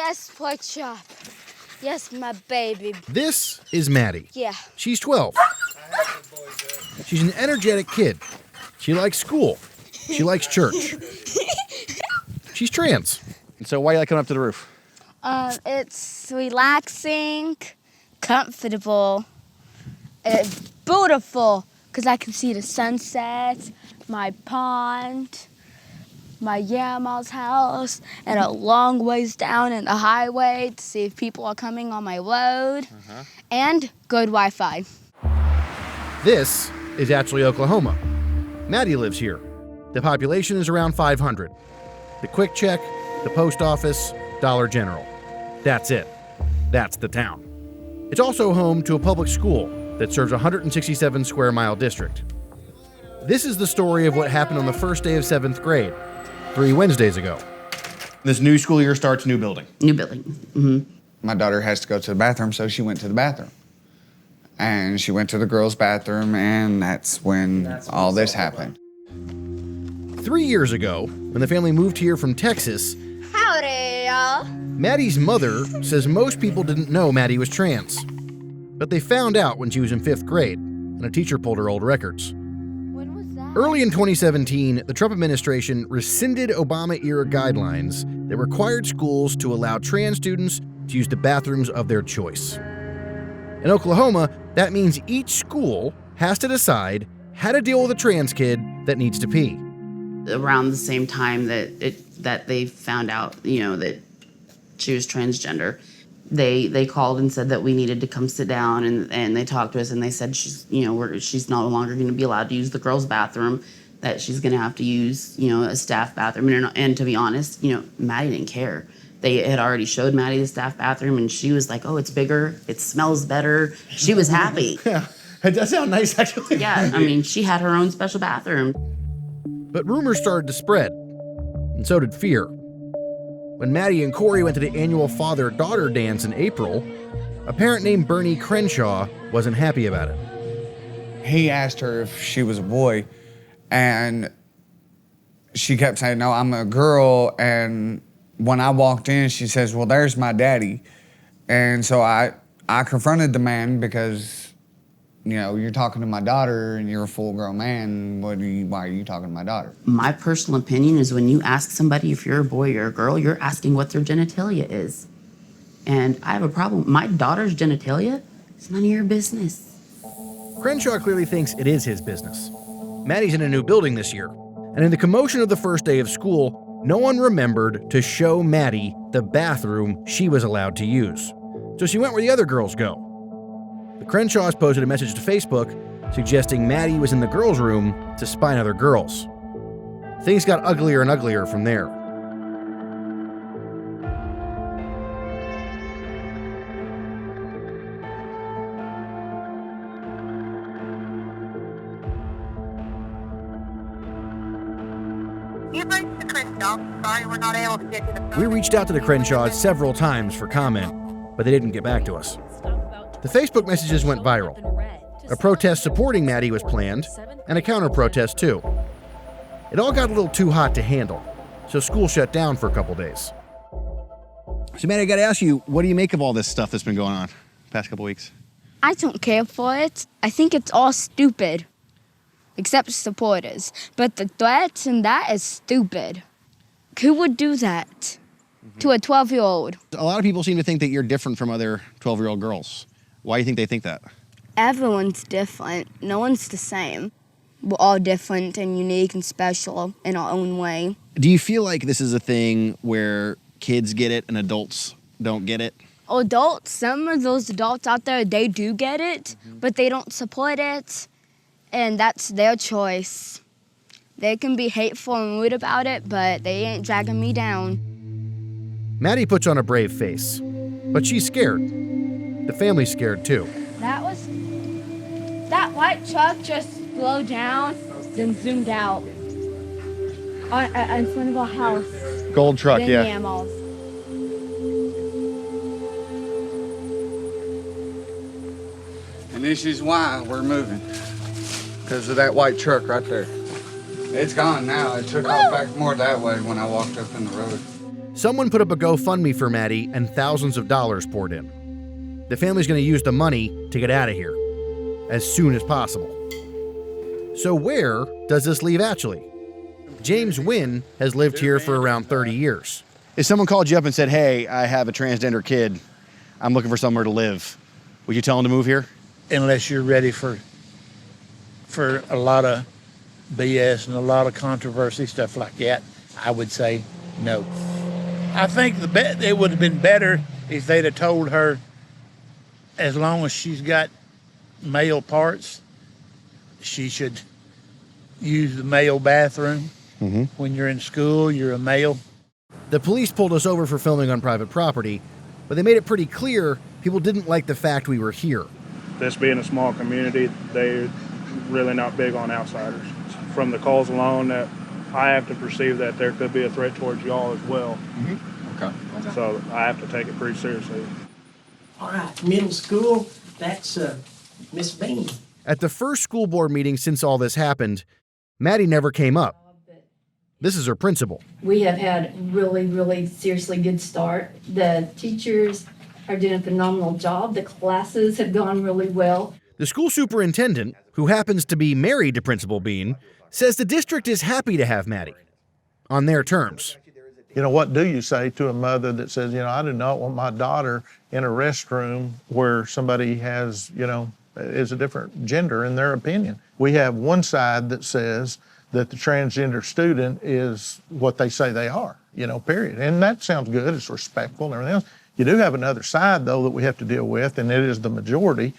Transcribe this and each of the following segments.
Yes, pork chop. Yes, my baby. This is Maddie. Yeah. She's 12. She's an energetic kid. She likes school. She likes church. She's trans. So why you like coming up to the roof? It's relaxing, comfortable, it's beautiful because I can see the sunset, my pond, my grandma's house, and a long ways down in the highway to see if people are coming on my road, and good Wi-Fi. This is Achille, Oklahoma. Maddie lives here. The population is around 500. The Quick Check, the post office, Dollar General. That's it. That's the town. It's also home to a public school that serves a 167 square mile district. This is the story of what happened on the first day of 7th grade, 3 Wednesdays ago. This new school year starts, new building. New building. Mm-hmm. My daughter has to go to the bathroom, so she went to the bathroom. And she went to the girls' bathroom, and that's when all this happened. 3 years ago, when the family moved here from Texas, Howdy, y'all. Maddie's mother says most people didn't know Maddie was trans. But they found out when she was in 5th grade, and a teacher pulled her old records. When was that? Early in 2017, the Trump administration rescinded Obama-era guidelines that required schools to allow trans students to use the bathrooms of their choice. In Oklahoma, that means each school has to decide how to deal with a trans kid that needs to pee. Around the same time that they found out, that she was transgender, they called and said that we needed to come sit down, and they talked to us, and they said she's no longer going to be allowed to use the girls' bathroom, that she's going to have to use a staff bathroom. And to be honest, Maddie didn't care. They had already showed Maddie the staff bathroom, and she was like, "Oh, it's bigger, it smells better." She was happy. Yeah, it does sound nice, actually. Yeah, I mean, she had her own special bathroom. But rumors started to spread, and so did fear. When Maddie and Corey went to the annual father-daughter dance in April, a parent named Bernie Crenshaw wasn't happy about it. He asked her if she was a boy, and she kept saying, "No, I'm a girl." And when I walked in, she says, "Well, there's my daddy." And so I confronted the man because, you're talking to my daughter and you're a full-grown man. Why are you talking to my daughter? My personal opinion is when you ask somebody if you're a boy or a girl, you're asking what their genitalia is. And I have a problem. My daughter's genitalia is none of your business. Crenshaw clearly thinks it is his business. Maddie's in a new building this year, and in the commotion of the first day of school, no one remembered to show Maddie the bathroom she was allowed to use. So she went where the other girls go. The Crenshaws posted a message to Facebook suggesting Maddie was in the girls' room to spy on other girls. Things got uglier and uglier from there. We reached out to the Crenshaws several times for comment, but they didn't get back to us. The Facebook messages went viral. A protest supporting Maddie was planned, and a counter-protest too. It all got a little too hot to handle, so school shut down for a couple days. So, Maddie, I got to ask you, what do you make of all this stuff that's been going on the past couple weeks? I don't care for it. I think it's all stupid, except supporters. But the threats and that is stupid. Who would do that to a 12-year-old? A lot of people seem to think that you're different from other 12-year-old girls. Why do you think they think that? Everyone's different. No one's the same. We're all different and unique and special in our own way. Do you feel like this is a thing where kids get it and adults don't get it? Adults, some of those adults out there, they do get it, but they don't support it, and that's their choice. They can be hateful and rude about it, but they ain't dragging me down. Maddie puts on a brave face, but she's scared. The family's scared too. That white truck just slowed down, then zoomed out in front of our house. Gold truck, then yeah. Mammals. And this is why we're moving, because of that white truck right there. It's gone now. It took off back more that way when I walked up in the road. Someone put up a GoFundMe for Maddie and thousands of dollars poured in. The family's going to use the money to get out of here as soon as possible. So where does this leave Achille? James Wynn has lived here for around 30 years. If someone called you up and said, hey, I have a transgender kid, I'm looking for somewhere to live, would you tell them to move here? Unless you're ready for a lot of BS and a lot of controversy, stuff like that, I would say no. I think it would have been better if they'd have told her, as long as she's got male parts, she should use the male bathroom. Mm-hmm. When you're in school, you're a male. The police pulled us over for filming on private property, but they made it pretty clear people didn't like the fact we were here. This being a small community, they're really not big on outsiders. From the calls alone, that I have to perceive that there could be a threat towards y'all as well. Mm-hmm. Okay. So I have to take it pretty seriously. All right, middle school, that's Miss Bean. At the first school board meeting since all this happened, Maddie never came up. This is her principal. We have had really, really seriously good start. The teachers are doing a phenomenal job. The classes have gone really well. The school superintendent, who happens to be married to Principal Bean, says the district is happy to have Maddie on their terms. You know, what do you say to a mother that says, you know, I do not want my daughter in a restroom where somebody has, you know, is a different gender in their opinion? We have one side that says that the transgender student is what they say they are, you know, period. And that sounds good, it's respectful and everything else. You do have another side, though, that we have to deal with, and it is the majority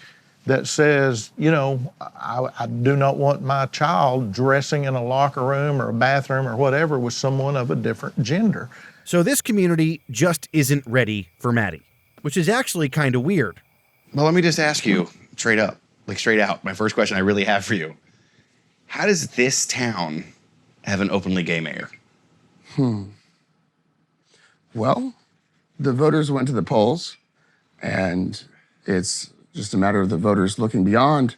that says, you know, I do not want my child dressing in a locker room or a bathroom or whatever with someone of a different gender. So this community just isn't ready for Maddie, which is actually kind of weird. Well, let me just ask you straight up, like straight out, my first question I really have for you. How does this town have an openly gay mayor? Well, the voters went to the polls, and it's just a matter of the voters looking beyond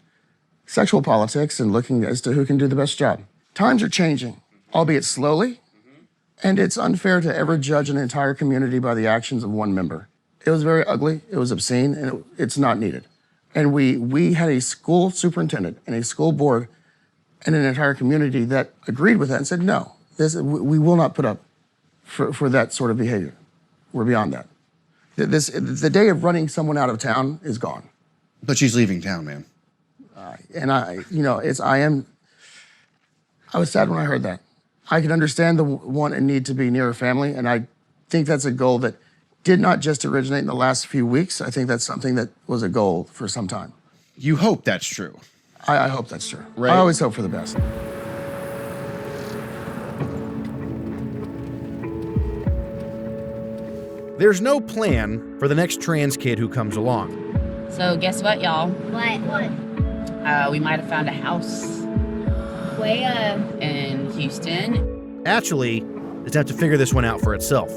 sexual politics and looking as to who can do the best job. Times are changing, albeit slowly, and it's unfair to ever judge an entire community by the actions of one member. It was very ugly, it was obscene, and it's not needed. And we had a school superintendent and a school board and an entire community that agreed with that and said, no, we will not put up for that sort of behavior. We're beyond that. The day of running someone out of town is gone. But she's leaving town, man. I was sad when I heard that. I can understand the want and need to be near a family, and I think that's a goal that did not just originate in the last few weeks. I think that's something that was a goal for some time. You hope that's true. I hope that's true. Right. I always hope for the best. There's no plan for the next trans kid who comes along. So guess what, y'all? What? We might have found a house Way in Houston. Achille is going to have to figure this one out for itself.